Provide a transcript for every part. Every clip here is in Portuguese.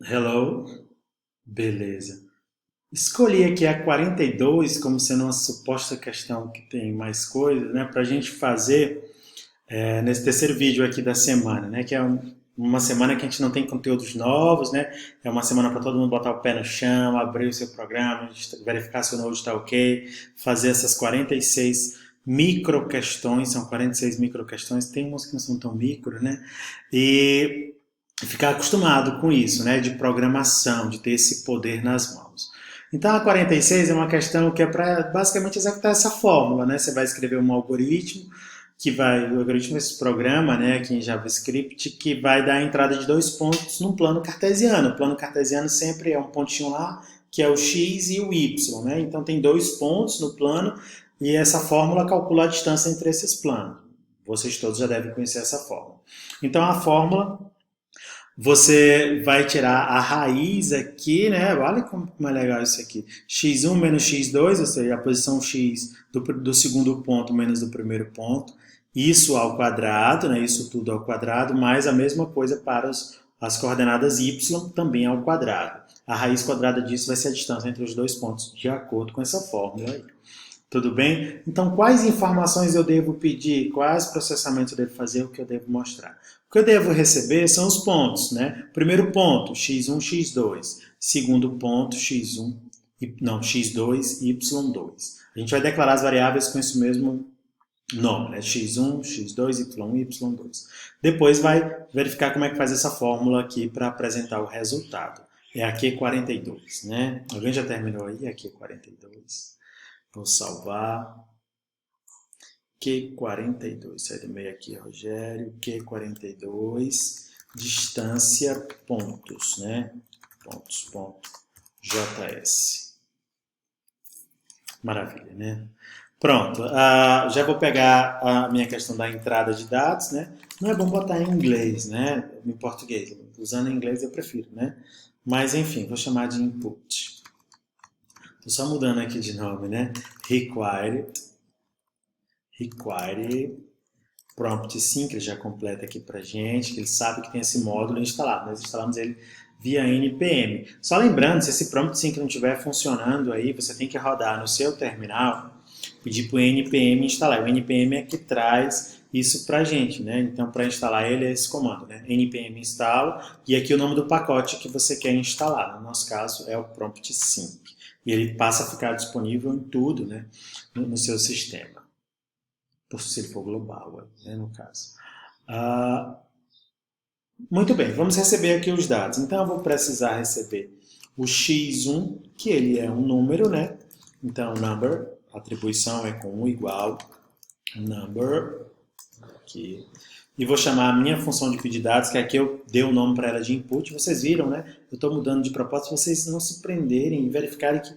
Hello, beleza. Escolhi aqui a 42 como sendo uma suposta questão que tem mais coisas, né? Para a gente fazer nesse terceiro vídeo aqui da semana, né? Que é uma semana que a gente não tem conteúdos novos, né? É uma semana para todo mundo botar o pé no chão, abrir o seu programa, verificar se o Node está ok, fazer essas 46 micro questões, são 46 micro questões, tem umas que não são tão micro, né? E ficar acostumado com isso, né? De programação, de ter esse poder nas mãos. Então a 46 é uma questão que é para basicamente executar essa fórmula, né? Você vai escrever um algoritmo o algoritmo esse programa, né, aqui em JavaScript, que vai dar a entrada de dois pontos num plano cartesiano. O plano cartesiano sempre é um pontinho lá, que é o x e o y, né? Então tem dois pontos no plano e essa fórmula calcula a distância entre esses planos. Vocês todos já devem conhecer essa fórmula. Então a fórmula você vai tirar a raiz aqui, né? Olha como é legal isso aqui. x1 menos x2, ou seja, a posição x do segundo ponto menos do primeiro ponto. Isso ao quadrado, né? Isso tudo ao quadrado, mais a mesma coisa para as coordenadas y também ao quadrado. A raiz quadrada disso vai ser a distância entre os dois pontos, de acordo com essa fórmula aí. Tudo bem? Então, quais informações eu devo pedir? Quais processamentos eu devo fazer? O que eu devo mostrar? O que eu devo receber são os pontos, né? Primeiro ponto, x1, x2. Segundo ponto, x1, não, x2, y2. A gente vai declarar as variáveis com esse mesmo nome, né? x1, x2, y1, y2. Depois vai verificar como é que faz essa fórmula aqui para apresentar o resultado. É a Q42, né? Alguém já terminou aí a Q42? Vou salvar. Q42. Sai do meio aqui, Rogério. Q42. Distância, pontos, né? Pontos, ponto. JS. Maravilha, né? Pronto. Já vou pegar a minha questão da entrada de dados, né? Não é bom botar em inglês, né? Em português. Usando em inglês eu prefiro, né? Mas, enfim, vou chamar de input. Estou só mudando aqui de nome, né? Require prompt sim, que ele já completa aqui para gente, que ele sabe que tem esse módulo instalado. Nós instalamos ele via npm. Só lembrando, se esse prompt sync não estiver funcionando aí, você tem que rodar no seu terminal, pedir para o npm instalar. O npm é que traz isso para a gente, né? Então, para instalar ele é esse comando, né? npm instala e aqui o nome do pacote que você quer instalar. No nosso caso é o prompt sync. E ele passa a ficar disponível em tudo, né? No seu sistema. Se ele for global, né, no caso. Ah, muito bem, vamos receber aqui os dados. Então, eu vou precisar receber o x1, que ele é um número, né? Então, number, a atribuição é com 1 igual, number, aqui. E vou chamar a minha função de pedir dados, que aqui eu dei o nome para ela de input. Vocês viram, né? Eu estou mudando de propósito, vocês não se prenderem e verificarem que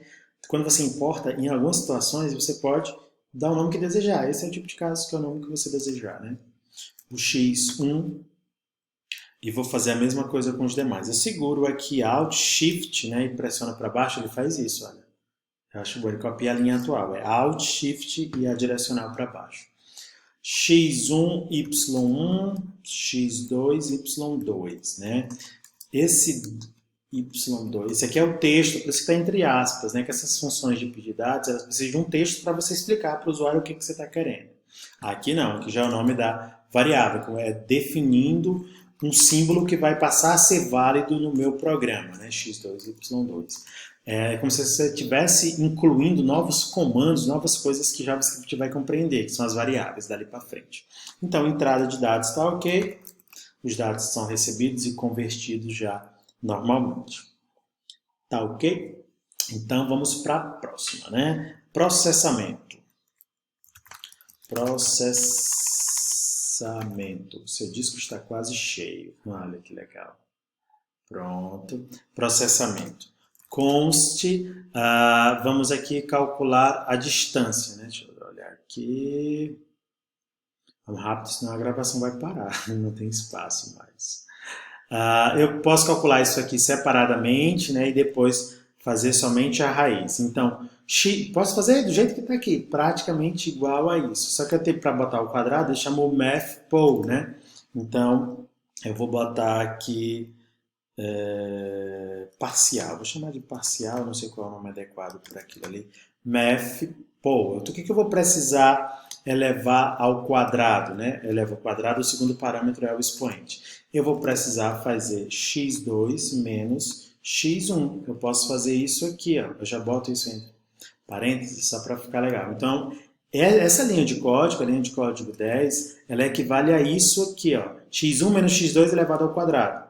quando você importa, em algumas situações, você pode dar o nome que desejar. Esse é o tipo de caso que é o nome que você desejar, né? O x1 e vou fazer a mesma coisa com os demais. Eu seguro aqui Alt Shift, né, e pressiono para baixo, ele faz isso, olha. Eu acho bom, ele copia a linha atual, é Alt Shift e a direcional para baixo. x1, y1, x2, y2, né? Esse y2, esse aqui é o texto, por isso que está entre aspas, né? Que essas funções de pedir dados, elas precisam de um texto para você explicar para o usuário o que você está querendo. Aqui não, aqui já é o nome da variável, é definindo um símbolo que vai passar a ser válido no meu programa, né? x2, y2. É como se você estivesse incluindo novos comandos, novas coisas que JavaScript vai compreender, que são as variáveis dali para frente. Então, entrada de dados está ok, os dados são recebidos e convertidos já normalmente. Tá ok? Então, vamos para a próxima, né? Processamento. Processamento. O seu disco está quase cheio. Olha que legal. Pronto. Processamento. Conste, vamos aqui calcular a distância, né? Deixa eu olhar aqui. Vamos rápido, senão a gravação vai parar, não tem espaço mais. Eu posso calcular isso aqui separadamente, né? E depois fazer somente a raiz. Então, posso fazer do jeito que está aqui, praticamente igual a isso. Só que eu tenho para botar o quadrado, ele chamou mathpol, né? Então, eu vou botar aqui parcial. Vou chamar de parcial, não sei qual é o nome adequado para aquilo ali. Math Power. Então, o que eu vou precisar elevar ao quadrado, né? Eleva ao quadrado, o segundo parâmetro é o expoente. Eu vou precisar fazer x2 menos x1. Eu posso fazer isso aqui, ó. Eu já boto isso entre parênteses só para ficar legal. Então, essa linha de código, a linha de código 10, ela equivale a isso aqui, ó. x1 menos x2 elevado ao quadrado.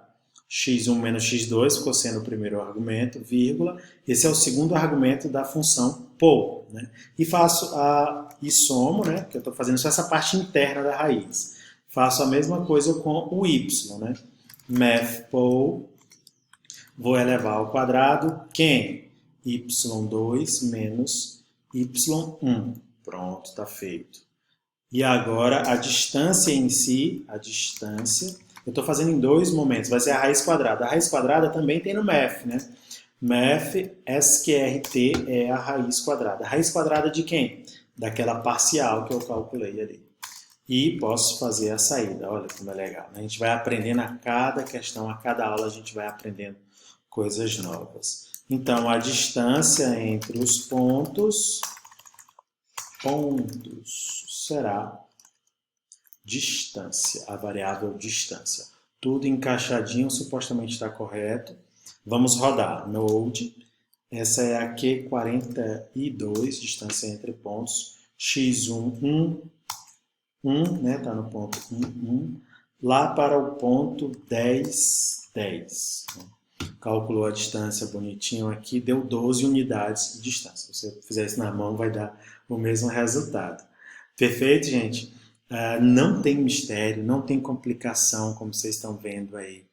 x1 menos x2 ficou sendo o primeiro argumento, vírgula. Esse é o segundo argumento da função poll, né? E somo, né? Porque eu estou fazendo só essa parte interna da raiz. Faço a mesma coisa com o y, né? Math poll, vou elevar ao quadrado quem? y2 menos y1. Pronto, está feito. E agora a distância em si, eu estou fazendo em dois momentos, vai ser a raiz quadrada. A raiz quadrada também tem no math, né? Math, SQRT é a raiz quadrada. A raiz quadrada de quem? Daquela parcial que eu calculei ali. E posso fazer a saída. Olha como é legal, né? A gente vai aprendendo a cada questão, a cada aula a gente vai aprendendo coisas novas. Então, a distância entre os pontos será distância, a variável distância. Tudo encaixadinho, supostamente está correto. Vamos rodar. Node, essa é a Q42, distância entre pontos. x1, 1, né? Está no ponto 1, 1. Lá para o ponto 10, 10. Calculou a distância bonitinho aqui, deu 12 unidades de distância. Se você fizer isso na mão, vai dar o mesmo resultado. Perfeito, gente? Não tem mistério, não tem complicação, como vocês estão vendo aí.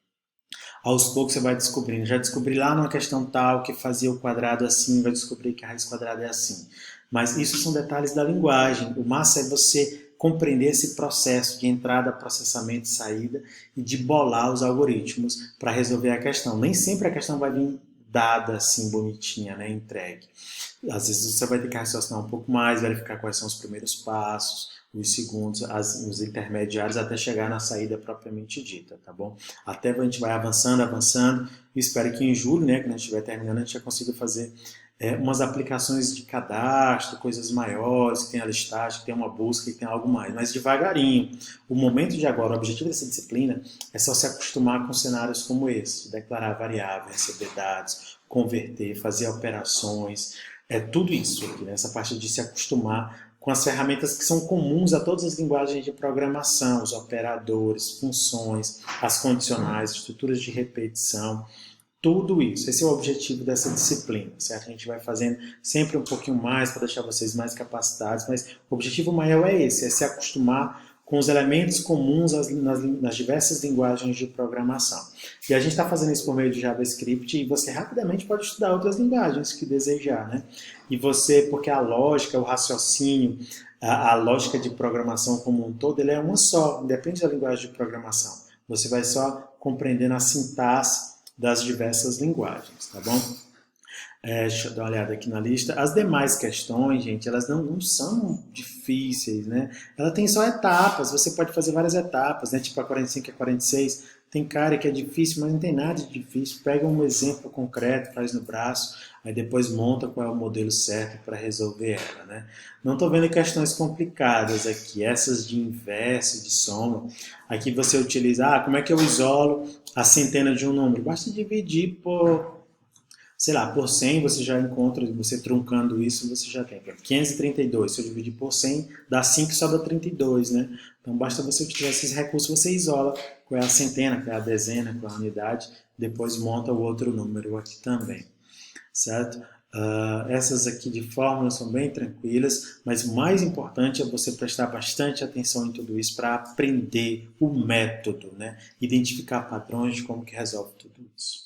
Aos poucos você vai descobrindo. Já descobri lá numa questão tal que fazia o quadrado assim, vai descobrir que a raiz quadrada é assim. Mas isso são detalhes da linguagem. O massa é você compreender esse processo de entrada, processamento e saída e de bolar os algoritmos para resolver a questão. Nem sempre a questão vai vir dada assim, bonitinha, né, entregue. Às vezes você vai ter que raciocinar um pouco mais, verificar quais são os primeiros passos, os segundos, os intermediários, até chegar na saída propriamente dita, tá bom? Até a gente vai avançando, e espero que em julho, né, quando a gente estiver terminando, a gente já consiga fazer umas aplicações de cadastro, coisas maiores, que tem a listagem, que tem uma busca, que tem algo mais, mas devagarinho. O momento de agora, o objetivo dessa disciplina é só se acostumar com cenários como esse, declarar variável, receber dados, converter, fazer operações, tudo isso aqui, né? Essa parte de se acostumar com as ferramentas que são comuns a todas as linguagens de programação, os operadores, funções, as condicionais, estruturas de repetição, tudo isso. Esse é o objetivo dessa disciplina, certo? A gente vai fazendo sempre um pouquinho mais para deixar vocês mais capacitados, mas o objetivo maior é esse, é se acostumar com os elementos comuns nas diversas linguagens de programação. E a gente está fazendo isso por meio de JavaScript e você rapidamente pode estudar outras linguagens que desejar, né? E você, porque a lógica, o raciocínio, a lógica de programação como um todo, ele é uma só, independe da linguagem de programação. Você vai só compreendendo a sintaxe das diversas linguagens, tá bom? Deixa eu dar uma olhada aqui na lista. As demais questões, gente, elas não são difíceis, né? Ela tem só etapas, você pode fazer várias etapas, né? Tipo a 45 e a 46. Tem cara que é difícil, mas não tem nada de difícil. Pega um exemplo concreto, faz no braço, aí depois monta qual é o modelo certo para resolver ela, né? Não estou vendo questões complicadas aqui, essas de inverso, de soma. Aqui você utiliza, como é que eu isolo a centena de um número? Basta dividir por, sei lá, por 100 você já encontra, você truncando isso, você já tem. 532, se eu dividir por 100, dá 5 e sobra 32, né? Então basta você utilizar esses recursos, você isola qual é a centena, qual é a dezena, qual é a unidade, depois monta o outro número aqui também, certo? Essas aqui de fórmula são bem tranquilas, mas o mais importante é você prestar bastante atenção em tudo isso para aprender o método, né? Identificar padrões de como que resolve tudo isso.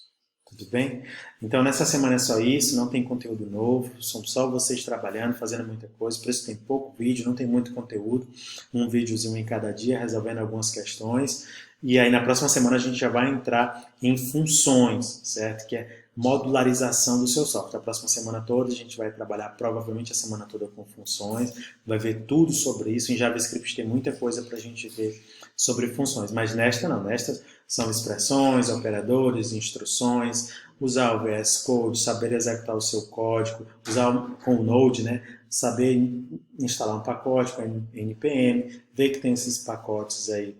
Tudo bem? Então, nessa semana é só isso, não tem conteúdo novo, são só vocês trabalhando, fazendo muita coisa, por isso tem pouco vídeo, não tem muito conteúdo, um videozinho em cada dia, resolvendo algumas questões, e aí na próxima semana a gente já vai entrar em funções, certo? Que é modularização do seu software. A próxima semana toda a gente vai trabalhar provavelmente a semana toda com funções, vai ver tudo sobre isso, em JavaScript tem muita coisa para a gente ver sobre funções, mas nesta não, nestas são expressões, operadores, instruções, usar o VS Code, saber executar o seu código, usar com o Node, né, saber instalar um pacote com npm, ver que tem esses pacotes aí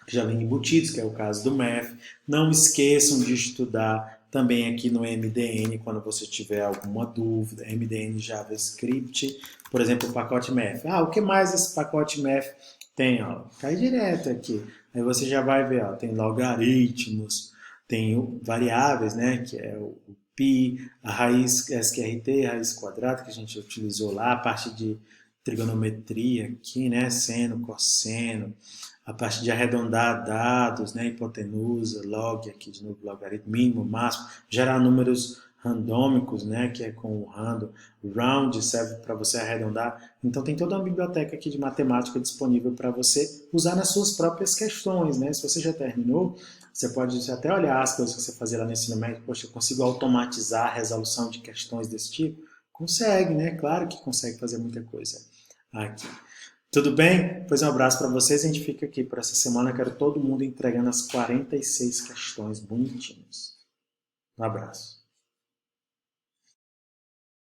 que já vêm embutidos, que é o caso do Math. Não esqueçam de estudar também aqui no MDN quando você tiver alguma dúvida, MDN JavaScript, por exemplo, o pacote Math. O que mais esse pacote Math tem? Cai direto aqui. Aí você já vai ver, tem logaritmos, tem variáveis, né, que é o π, a raiz SQRT, a raiz quadrada que a gente utilizou lá, a parte de trigonometria aqui, né, seno, cosseno, a parte de arredondar dados, né, hipotenusa, log, aqui de novo, logaritmo mínimo, máximo, gerar números randômicos, né, que é com o random, round serve para você arredondar. Então tem toda uma biblioteca aqui de matemática disponível para você usar nas suas próprias questões, né? Se você já terminou, você pode até olhar as coisas que você fazia lá no ensino médio, poxa, eu consigo automatizar a resolução de questões desse tipo? Consegue, né? Claro que consegue fazer muita coisa aqui. Tudo bem? Pois um abraço para vocês. A gente fica aqui por essa semana. Eu quero todo mundo entregando as 46 questões bonitinhas. Um abraço.